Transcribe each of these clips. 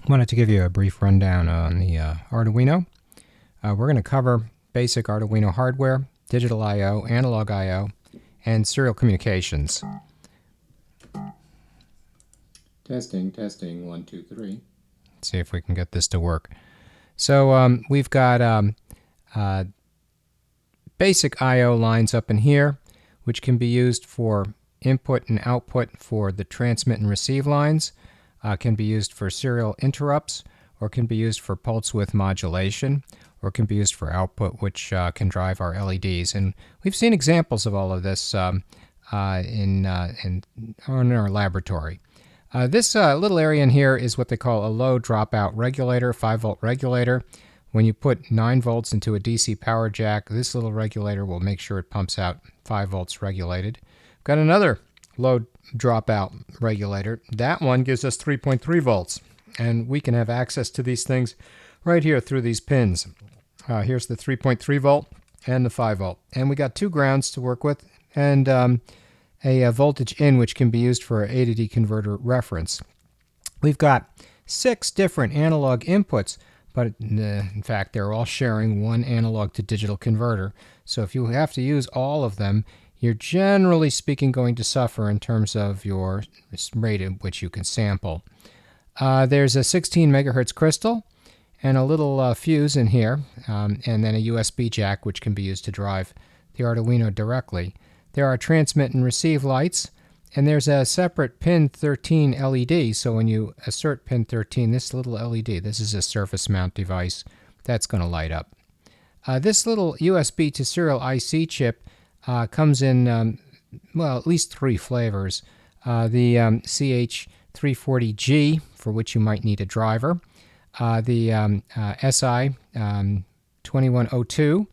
Wanted to give you a brief rundown on the Arduino. We're going to cover basic Arduino hardware, digital I/O, analog I/O, and serial communications. Testing, 1, 2, 3. Let's see if we can get this to work. So we've got basic I/O lines up in here, which can be used for input and output for the transmit and receive lines. Can be used for serial interrupts, or can be used for pulse width modulation, or can be used for output, which can drive our LEDs. And we've seen examples of all of this in our laboratory. This little area in here is what they call a low dropout regulator, 5-volt regulator. When you put 9 volts into a DC power jack, this little regulator will make sure it pumps out 5 volts regulated. Got another low dropout regulator. That one gives us 3.3 volts, and we can have access to these things right here through these pins. Here's the 3.3 volt and the 5 volt, and we got 2 grounds to work with, and a voltage in, which can be used for a to D converter reference. We've got 6 different analog inputs, but in fact they're all sharing one analog to digital converter. So if you have to use all of them, you're generally speaking going to suffer in terms of your rate at which you can sample. There's a 16 megahertz crystal and a little fuse in here, and then a USB jack which can be used to drive the Arduino directly. There are transmit and receive lights, and there's a separate pin 13 LED. So when you assert pin 13, this little LED, this is a surface mount device, that's going to light up. This little USB to serial IC chip comes in, well, at least 3 flavors. The CH340G, for which you might need a driver. The SI2102,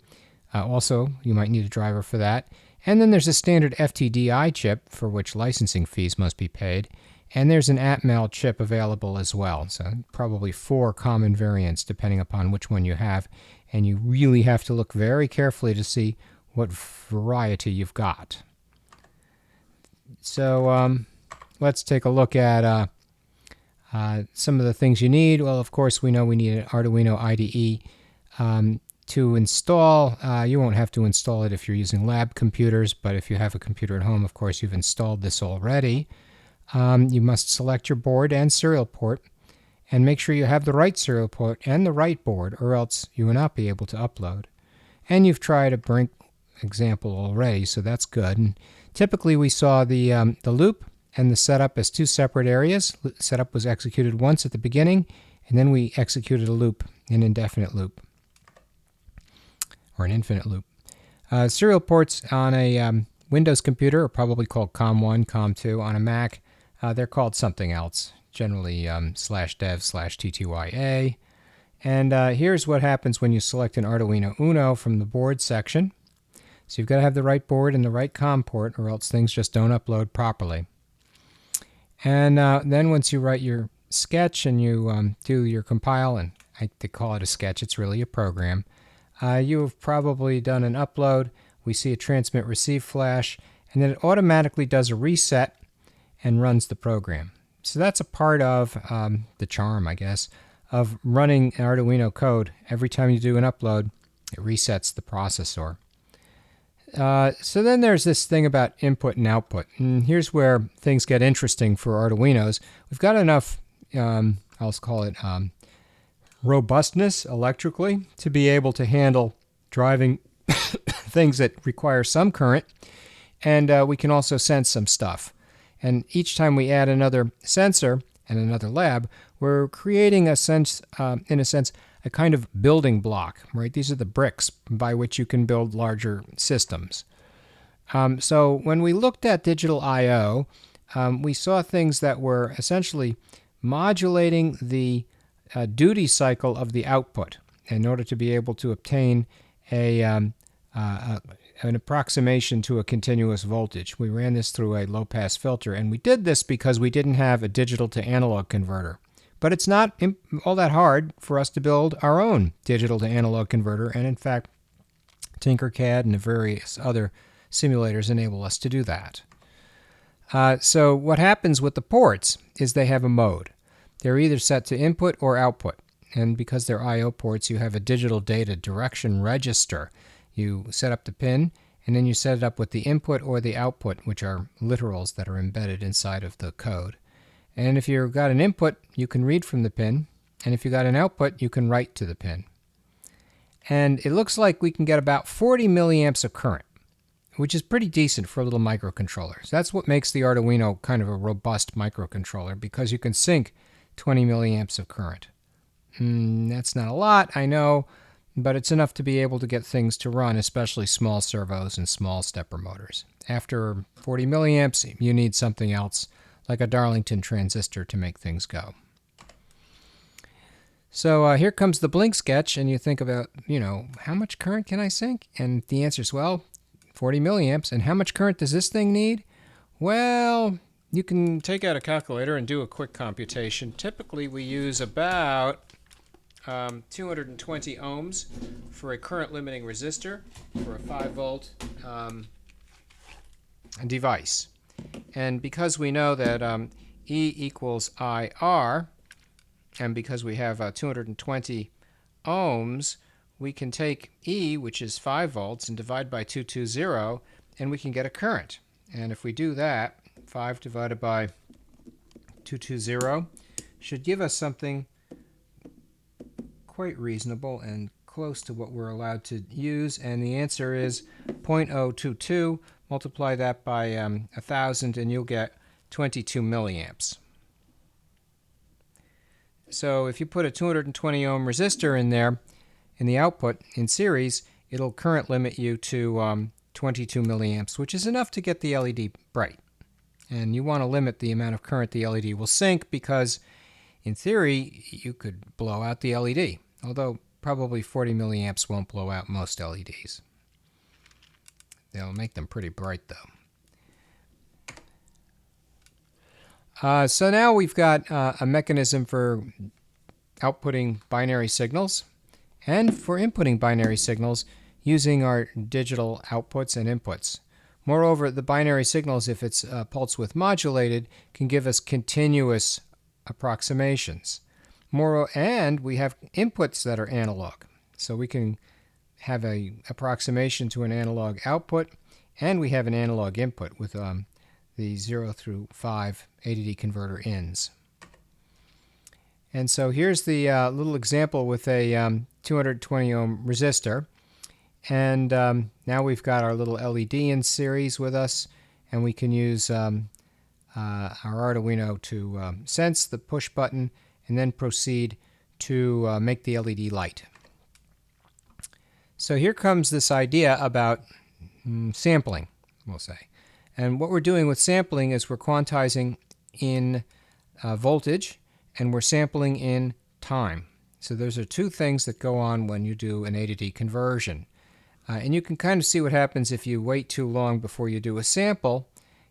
also you might need a driver for that. And then there's a standard FTDI chip, for which licensing fees must be paid. And there's an Atmel chip available as well. So probably 4 common variants, depending upon which one you have. And you really have to look very carefully to see what variety you've got. So let's take a look at some of the things you need. Well, of course, we know we need an Arduino IDE to install. You won't have to install it if you're using lab computers, but if you have a computer at home, of course, you've installed this already. You must select your board and serial port, and make sure you have the right serial port and the right board, or else you will not be able to upload. And you've tried a Brink example already, so that's good. And typically we saw the loop and the setup as 2 separate areas. Setup was executed once at the beginning, and then we executed a loop, an indefinite loop, or an infinite loop. Serial ports on a Windows computer are probably called COM1, COM2. On a Mac, they're called something else, generally /dev/ttya. And here's what happens when you select an Arduino Uno from the board section. So you've got to have the right board and the right COM port, or else things just don't upload properly. And then once you write your sketch and you do your compile, and I like to call it a sketch, it's really a program, you've probably done an upload. We see a transmit receive flash, and then it automatically does a reset and runs the program. So that's a part of the charm, I guess, of running Arduino code. Every time you do an upload, it resets the processor. So then there's this thing about input and output, and here's where things get interesting for Arduinos. We've got enough, I'll call it robustness electrically to be able to handle driving things that require some current, and we can also sense some stuff. And each time we add another sensor and another lab, we're creating a sense, in a sense, a kind of building block, right? These are the bricks by which you can build larger systems. So when we looked at digital I/O, we saw things that were essentially modulating the duty cycle of the output in order to be able to obtain an approximation to a continuous voltage. We ran this through a low-pass filter, and we did this because we didn't have a digital to analog converter. But it's not all that hard for us to build our own digital to analog converter, and in fact, Tinkercad and the various other simulators enable us to do that. So what happens with the ports is they have a mode. they're either set to input or output. And because they're I/O ports, you have a digital data direction register. You set up the pin, and then you set it up with the input or the output, which are literals that are embedded inside of the code. And if you've got an input, you can read from the pin, and if you've got an output, you can write to the pin. And it looks like we can get about 40 milliamps of current, which is pretty decent for a little microcontroller. So that's what makes the Arduino kind of a robust microcontroller, because you can sink 20 milliamps of current. That's not a lot, I know, but it's enough to be able to get things to run, especially small servos and small stepper motors. After 40 milliamps, you need something else, like a Darlington transistor, to make things go. So here comes the blink sketch, and you think about, how much current can I sink? And the answer is, well, 40 milliamps. And how much current does this thing need? Well, you can take out a calculator and do a quick computation. Typically, we use about 220 ohms for a current limiting resistor for a 5-volt device. And because we know that E equals IR, and because we have 220 ohms, we can take E, which is 5 volts, and divide by 220, and we can get a current. And if we do that, 5 divided by 220 should give us something quite reasonable and close to what we're allowed to use, and the answer is 0.022. Multiply that by 1,000 and you'll get 22 milliamps. So if you put a 220 ohm resistor in there in the output in series, it'll current limit you to 22 milliamps, which is enough to get the LED bright. And you want to limit the amount of current the LED will sink, because in theory you could blow out the LED, although probably 40 milliamps won't blow out most LEDs. They'll make them pretty bright though. So now we've got a mechanism for outputting binary signals and for inputting binary signals using our digital outputs and inputs. Moreover, the binary signals, if it's pulse width modulated, can give us continuous approximations. And we have inputs that are analog. So we can have an approximation to an analog output, and we have an analog input with the 0 through 5 ADD converter ins. And so here's the little example with a 220 ohm resistor. And now we've got our little LED in series with us, and we can use our Arduino to sense the push button and then proceed to make the LED light. So here comes this idea about sampling, we'll say. And what we're doing with sampling is we're quantizing in voltage, and we're sampling in time. So those are two things that go on when you do an A to D conversion. And you can kind of see what happens if you wait too long before you do a sample.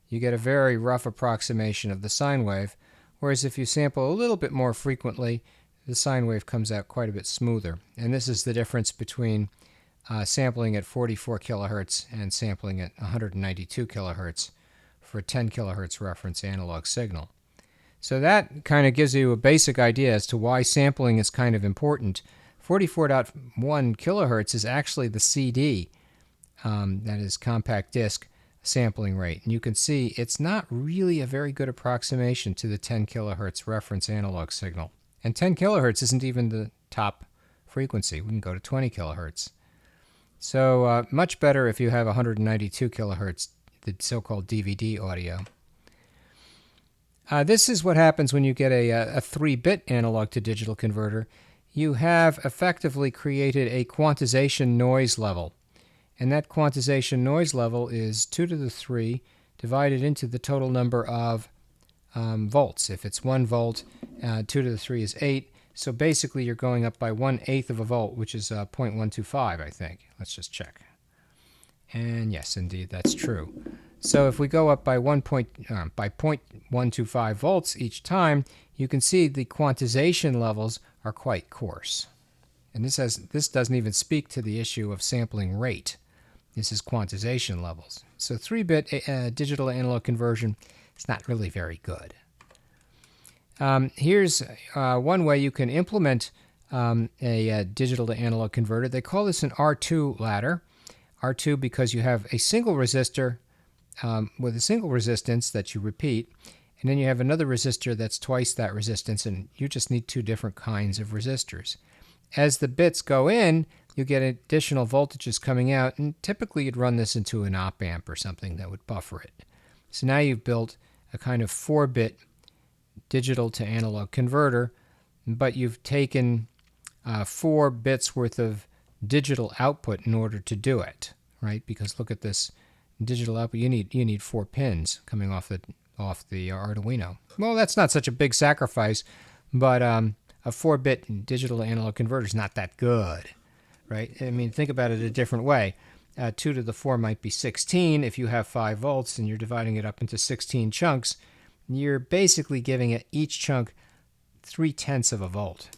You get a very rough approximation of the sine wave, whereas if you sample a little bit more frequently, the sine wave comes out quite a bit smoother. And this is the difference between sampling at 44 kilohertz and sampling at 192 kilohertz for a 10 kilohertz reference analog signal. So that kind of gives you a basic idea as to why sampling is kind of important. 44.1 kilohertz is actually the CD, that is compact disc, sampling rate. And you can see it's not really a very good approximation to the 10 kilohertz reference analog signal. And 10 kilohertz isn't even the top frequency. We can go to 20 kilohertz. So much better if you have 192 kilohertz, the so-called DVD audio. This is what happens when you get a 3-bit analog to digital converter. You have effectively created a quantization noise level. And that quantization noise level is 2 to the 3 divided into the total number of volts. If it's 1 volt, 2 to the 3 is 8. So basically you're going up by 1/8 of a volt, which is 0.125, I think. Let's just check. And yes, indeed, that's true. So if we go up by 0.125 volts each time, you can see the quantization levels are quite coarse. And this doesn't even speak to the issue of sampling rate. This is quantization levels. So 3-bit digital analog conversion is not really very good. Here's one way you can implement a digital to analog converter. They call this an R2 ladder. R2 because you have a single resistor with a single resistance that you repeat, and then you have another resistor that's twice that resistance, and you just need two different kinds of resistors. As the bits go in, you get additional voltages coming out, and typically you'd run this into an op amp or something that would buffer it. So now you've built a kind of 4-bit digital to analog converter, but you've taken 4 bits worth of digital output in order to do it, right? Because look at this digital output. You need 4 pins coming off the Arduino. Well, that's not such a big sacrifice, but a 4-bit digital to analog converter is not that good, right? I mean, think about it a different way. 2 to the 4 might be 16 if you have 5 volts and you're dividing it up into 16 chunks. You're basically giving it each chunk 0.3 of a volt.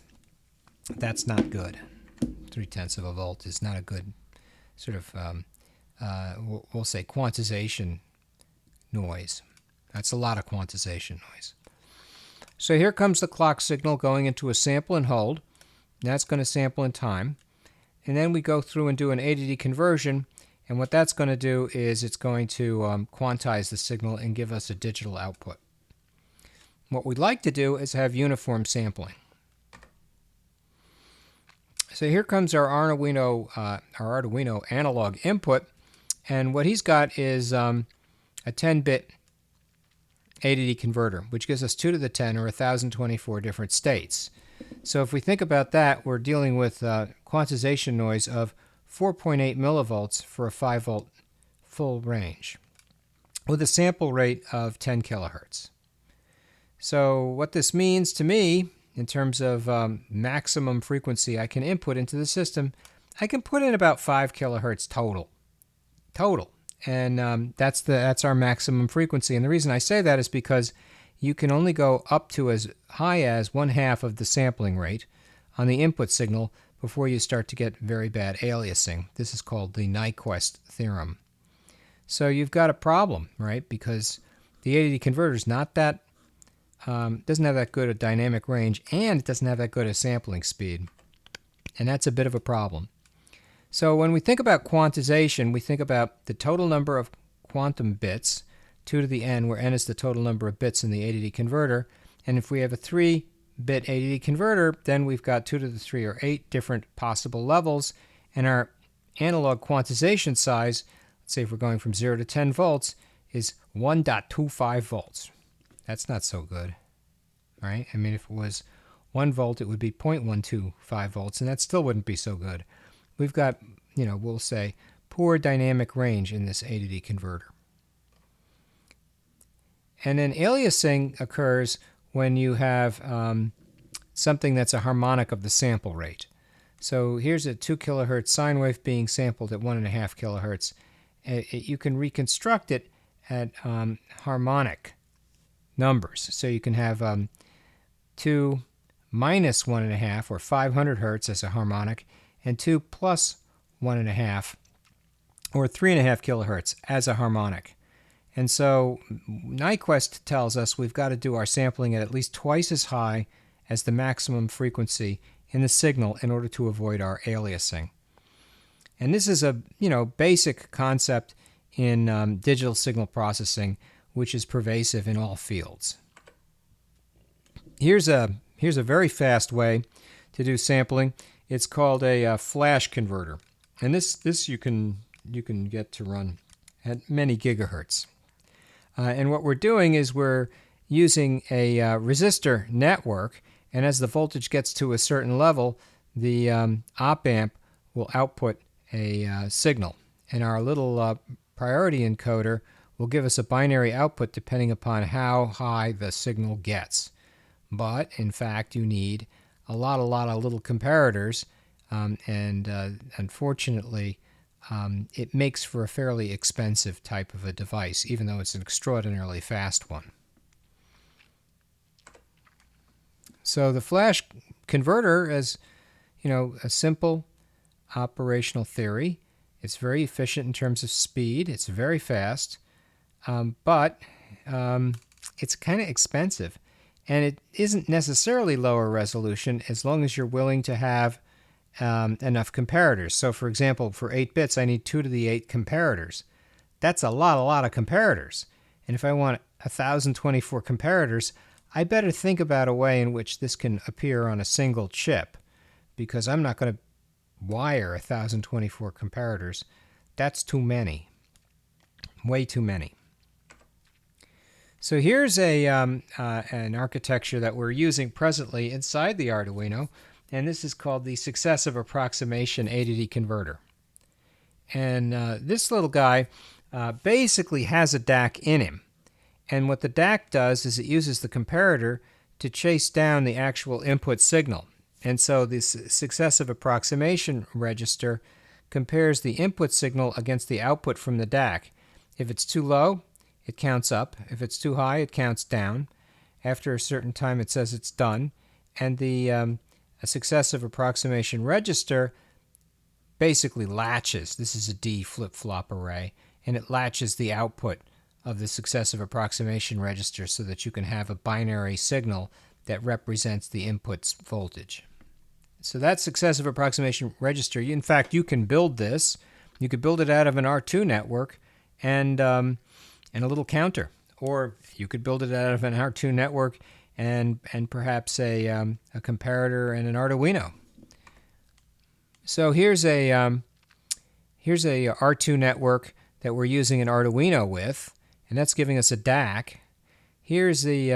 That's not good. 0.3 of a volt is not a good sort of, we'll say, quantization noise. That's a lot of quantization noise. So here comes the clock signal going into a sample and hold. That's going to sample in time. And then we go through and do an ADD conversion. And what that's going to do is it's going to quantize the signal and give us a digital output. What we'd like to do is have uniform sampling. So here comes our Arduino analog input, and what he's got is a 10-bit ADD converter, which gives us 2 to the 10 or 1,024 different states. So if we think about that, we're dealing with quantization noise of 4.8 millivolts for a 5-volt full range with a sample rate of 10 kilohertz. So what this means to me in terms of maximum frequency I can input into the system, I can put in about 5 kilohertz total. And that's our maximum frequency. And the reason I say that is because you can only go up to as high as 1/2 of the sampling rate on the input signal before you start to get very bad aliasing. This is called the Nyquist theorem. So you've got a problem, right? Because the ADD converter is not that doesn't have that good a dynamic range, and it doesn't have that good a sampling speed. And that's a bit of a problem. So when we think about quantization, we think about the total number of quantum bits, 2 to the n, where n is the total number of bits in the ADD converter. And if we have a 3-bit ADD converter, then we've got 2 to the 3 or 8 different possible levels. And our analog quantization size, let's say if we're going from 0 to 10 volts, is 1.25 volts. That's not so good, right? I mean, if it was 1 volt, it would be 0.125 volts, and that still wouldn't be so good. We've got, we'll say, poor dynamic range in this ADD converter. And then aliasing occurs when you have something that's a harmonic of the sample rate. So here's a 2 kilohertz sine wave being sampled at 1.5 kilohertz. You can reconstruct it at harmonic numbers. So you can have 2 minus 1.5 or 500 hertz as a harmonic, and 2 plus 1.5 or 3.5 kilohertz as a harmonic. And so Nyquist tells us we've got to do our sampling at least twice as high as the maximum frequency in the signal in order to avoid our aliasing. And this is a basic concept in digital signal processing, which is pervasive in all fields. Here's a very fast way to do sampling. It's called a flash converter, and this you can get to run at many gigahertz. And what we're doing is we're using a resistor network, and as the voltage gets to a certain level, the op amp will output a signal, and our little priority encoder will give us a binary output depending upon how high the signal gets. But in fact, you need a lot of little comparators, and unfortunately, it makes for a fairly expensive type of a device, even though it's an extraordinarily fast one. So the flash converter is, a simple operational theory. It's very efficient in terms of speed. It's very fast, but it's kind of expensive. And it isn't necessarily lower resolution as long as you're willing to have enough comparators. So for example, for 8 bits, I need 2 to the 8 comparators. That's a lot of comparators. And if I want 1024 comparators, I better think about a way in which this can appear on a single chip, because I'm not going to wire 1024 comparators. That's too many. Way too many. So here's an architecture that we're using presently inside the Arduino, and this is called the successive approximation ADD converter. And this little guy basically has a DAC in him. And what the DAC does is it uses the comparator to chase down the actual input signal. And so this successive approximation register compares the input signal against the output from the DAC. If it's too low, it counts up. If it's too high, it counts down. After a certain time, it says it's done. And the successive approximation register basically latches. This is a D flip-flop array, and it latches the output of the successive approximation register so that you can have a binary signal that represents the input's voltage. So that successive approximation register, in fact, you can build this. You could build it out of an R2 network and a little counter, or you could build it out of an R2 network and perhaps a comparator and an Arduino. So here's a R2 network that we're using an Arduino with, and that's giving us a DAC. Here's the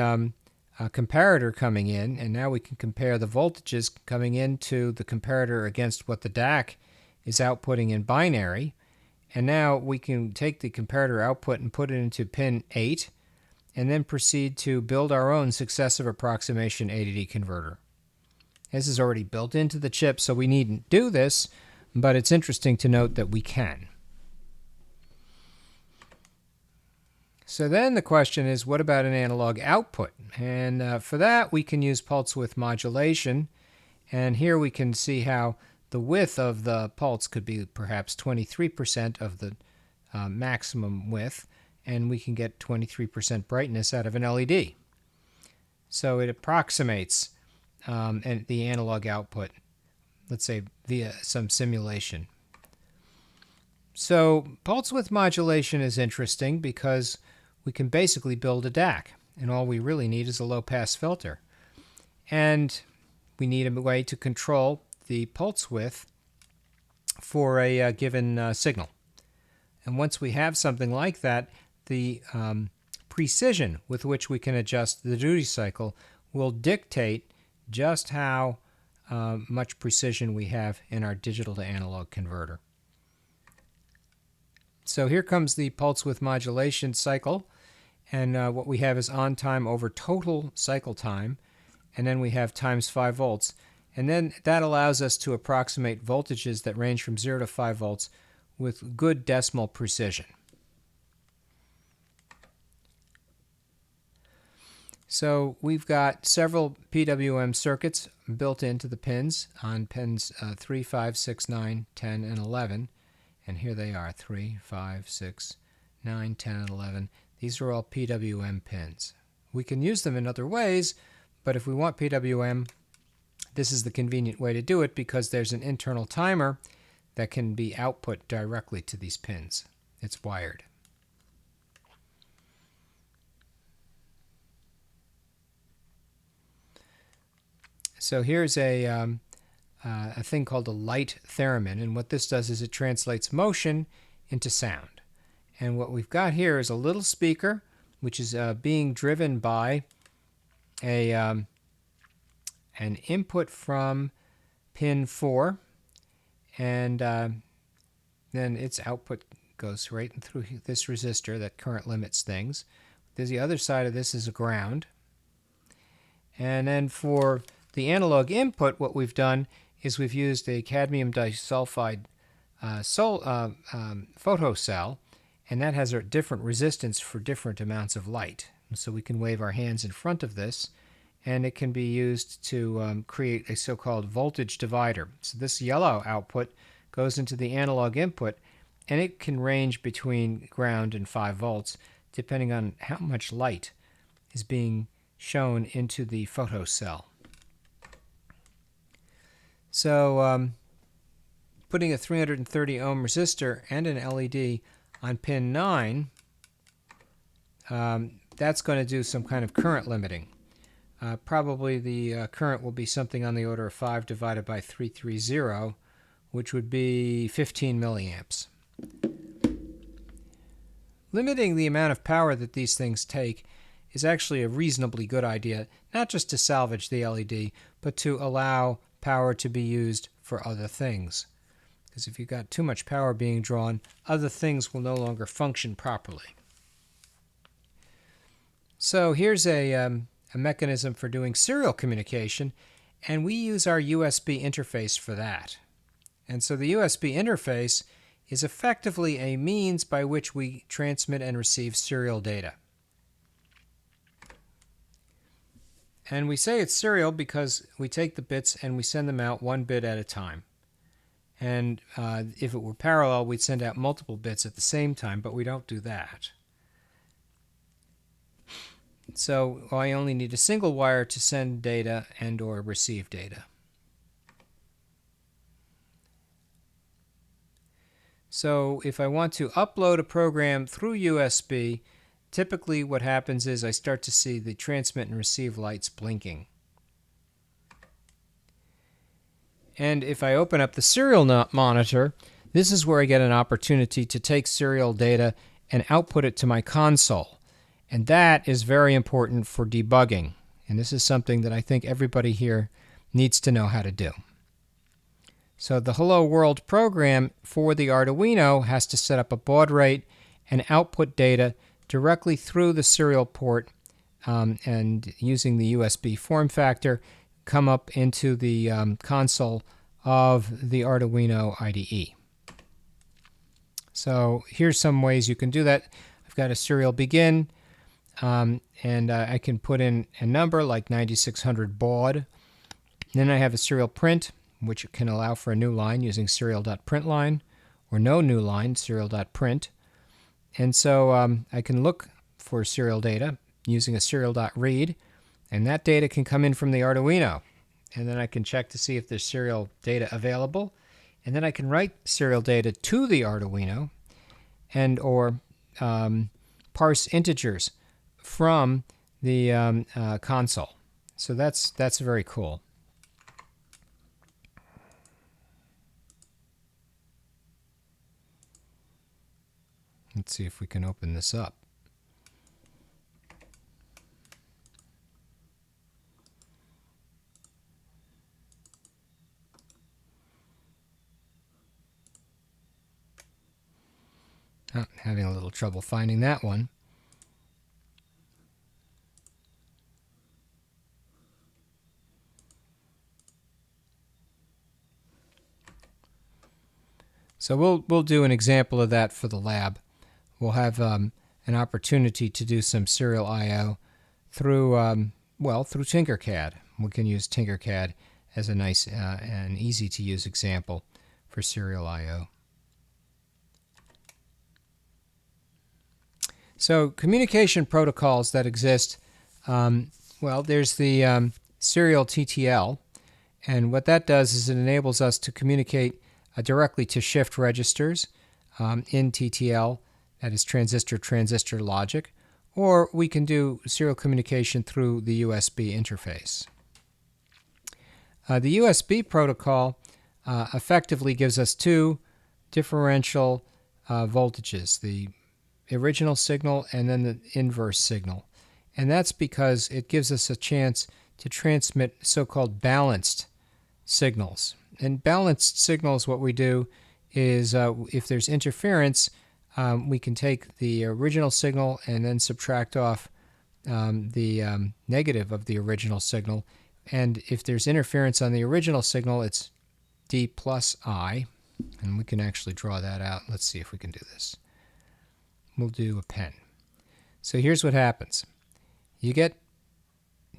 comparator coming in, and now we can compare the voltages coming into the comparator against what the DAC is outputting in binary. And now we can take the comparator output and put it into pin 8, and then proceed to build our own successive approximation ADD converter. This is already built into the chip, so we needn't do this, but it's interesting to note that we can. So then the question is, what about an analog output? And for that, we can use pulse width modulation. And here we can see how the width of the pulse could be perhaps 23% of the maximum width, and we can get 23% brightness out of an LED. So it approximates the analog output, let's say via some simulation. So pulse width modulation is interesting because we can basically build a DAC, and all we really need is a low-pass filter. And we need a way to control the pulse width for a given signal. And once we have something like that, the precision with which we can adjust the duty cycle will dictate just how much precision we have in our digital to analog converter. So here comes the pulse width modulation cycle, and what we have is on time over total cycle time, and then we have times 5 volts, and then that allows us to approximate voltages that range from 0 to 5 volts with good decimal precision. So we've got several PWM circuits built into the pins on pins 3, 5, 6, 9, 10, and 11. And here they are, 3, 5, 6, 9, 10, and 11. These are all PWM pins. We can use them in other ways, but if we want PWM, this is the convenient way to do it because there's an internal timer that can be output directly to these pins. It's wired. So here's a thing called a light theremin, and what this does is it translates motion into sound. And what we've got here is a little speaker, which is being driven by an input from pin 4, and then its output goes right through this resistor that current limits things. There's the other side of this is a ground. And then for the analog input, what we've done is we've used a cadmium disulfide photocell, and that has a different resistance for different amounts of light. And so we can wave our hands in front of this, and it can be used to create a so-called voltage divider. So this yellow output goes into the analog input, and it can range between ground and 5 volts, depending on how much light is being shown into the photocell. So putting a 330 ohm resistor and an LED on pin 9, that's going to do some kind of current limiting. Probably the current will be something on the order of 5 divided by 330, which would be 15 milliamps. Limiting the amount of power that these things take is actually a reasonably good idea, not just to salvage the LED, but to allow power to be used for other things. Because if you've got too much power being drawn, other things will no longer function properly. So here's a mechanism for doing serial communication, and we use our USB interface for that. And so the USB interface is effectively a means by which we transmit and receive serial data. And we say it's serial because we take the bits and we send them out one bit at a time. And if it were parallel, we'd send out multiple bits at the same time, but we don't do that. So I only need a single wire to send data and or receive data. So if I want to upload a program through USB, typically what happens is I start to see the transmit and receive lights blinking. And if I open up the serial monitor, this is where I get an opportunity to take serial data and output it to my console. And that is very important for debugging. And this is something that I think everybody here needs to know how to do. So the Hello World program for the Arduino has to set up a baud rate and output data directly through the serial port, and using the USB form factor, come up into the console of the Arduino IDE. So here's some ways you can do that. I've got a serial begin, and I can put in a number like 9600 baud. Then I have a serial print, which can allow for a new line using serial.println, or no new line, serial.print. And so I can look for serial data using a serial.read, and that data can come in from the Arduino. And then I can check to see if there's serial data available. And then I can write serial data to the Arduino and or parse integers from the console. So that's very cool. Let's see if we can open this up. Oh, having a little trouble finding that one. So we'll do an example of that for the lab. We'll have an opportunity to do some serial I/O through through Tinkercad. We can use Tinkercad as a nice and easy to use example for serial I/O. So communication protocols that exist, there's the serial TTL, and what that does is it enables us to communicate directly to shift registers in TTL, that is transistor logic, or we can do serial communication through the USB interface. The USB protocol effectively gives us two differential voltages, the original signal and then the inverse signal. And that's because it gives us a chance to transmit so-called balanced signals. And balanced signals, what we do is if there's interference, we can take the original signal and then subtract off the negative of the original signal. And if there's interference on the original signal, it's D plus I. And we can actually draw that out. Let's see if we can do this. We'll do a pen. So here's what happens. You get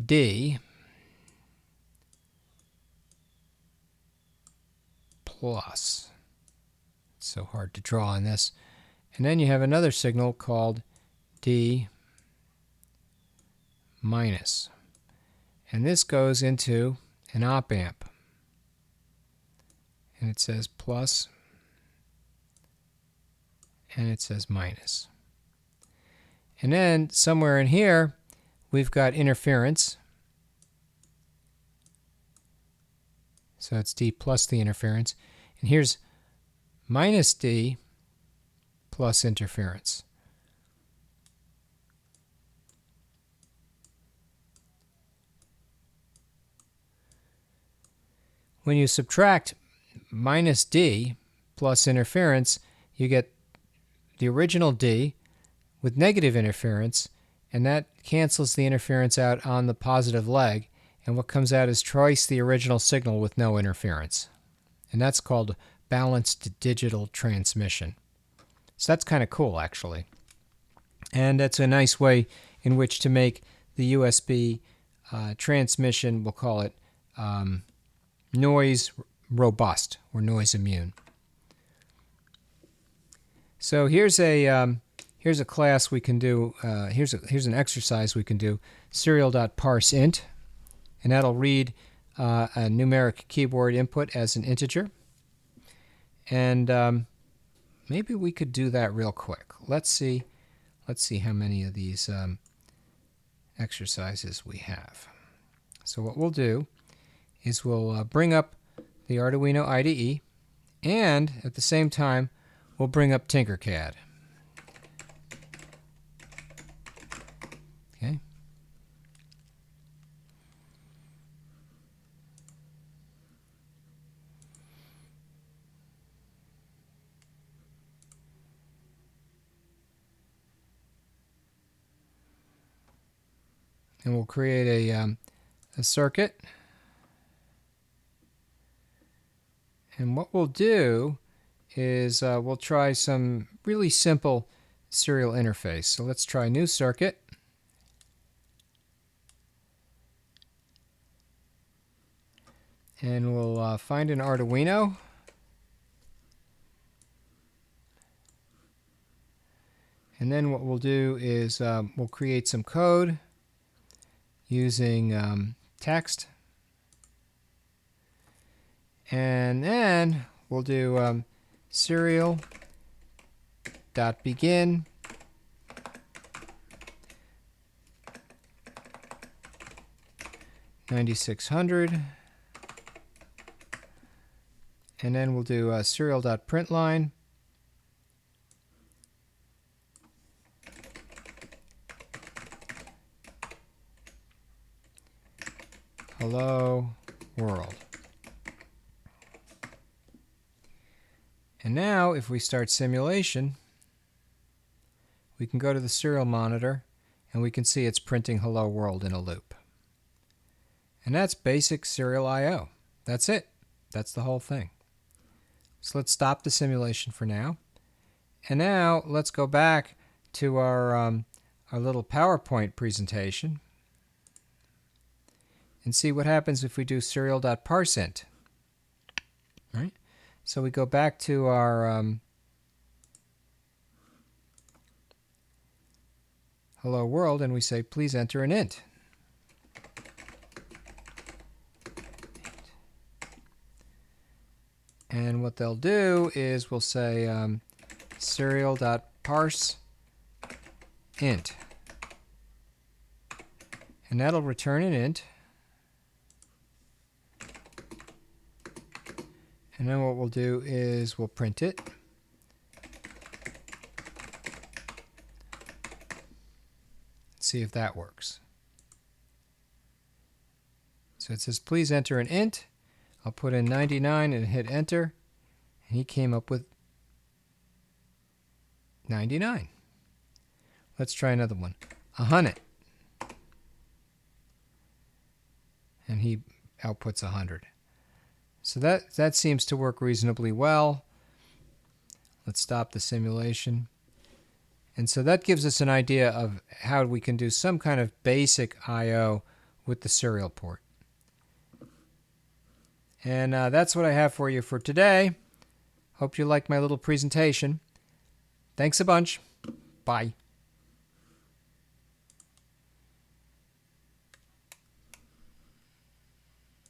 D plus. It's so hard to draw on this. And then you have another signal called D minus. And this goes into an op amp. And it says plus, and it says minus. And then somewhere in here, we've got interference. So it's D plus the interference. And here's minus D plus interference. When you subtract minus D plus interference, you get the original D with negative interference, and that cancels the interference out on the positive leg, and what comes out is twice the original signal with no interference. And that's called balanced digital transmission. So that's kind of cool, actually. And that's a nice way in which to make the USB transmission, we'll call it noise robust or noise immune. So here's a class we can do. Here's an exercise we can do. Serial.parseInt, and that'll read a numeric keyboard input as an integer. And maybe we could do that real quick. Let's see how many of these exercises we have. So what we'll do is we'll bring up the Arduino IDE, and at the same time we'll bring up Tinkercad. Okay. And we'll create a circuit. And what we'll do is we'll try some really simple serial interface. So let's try new circuit. And we'll find an Arduino. And then what we'll do is we'll create some code using text. And then we'll do serial.begin (9600), and then we'll do serial.println hello world. And now, if we start simulation, we can go to the serial monitor, and we can see it's printing hello world in a loop. And that's basic serial I/O. That's it. That's the whole thing. So let's stop the simulation for now. And now, let's go back to our little PowerPoint presentation and see what happens if we do serial.parseInt. Right? So we go back to our hello world, and we say, please enter an int. And what they'll do is we'll say serial.parseInt. And that'll return an int. And then what we'll do is we'll print it. See if that works. So it says, please enter an int. I'll put in 99 and hit enter. And he came up with 99. Let's try another one. 100. And he outputs 100. So that seems to work reasonably well. Let's stop the simulation. And so that gives us an idea of how we can do some kind of basic I/O with the serial port. And that's what I have for you for today. Hope you liked my little presentation. Thanks a bunch. Bye.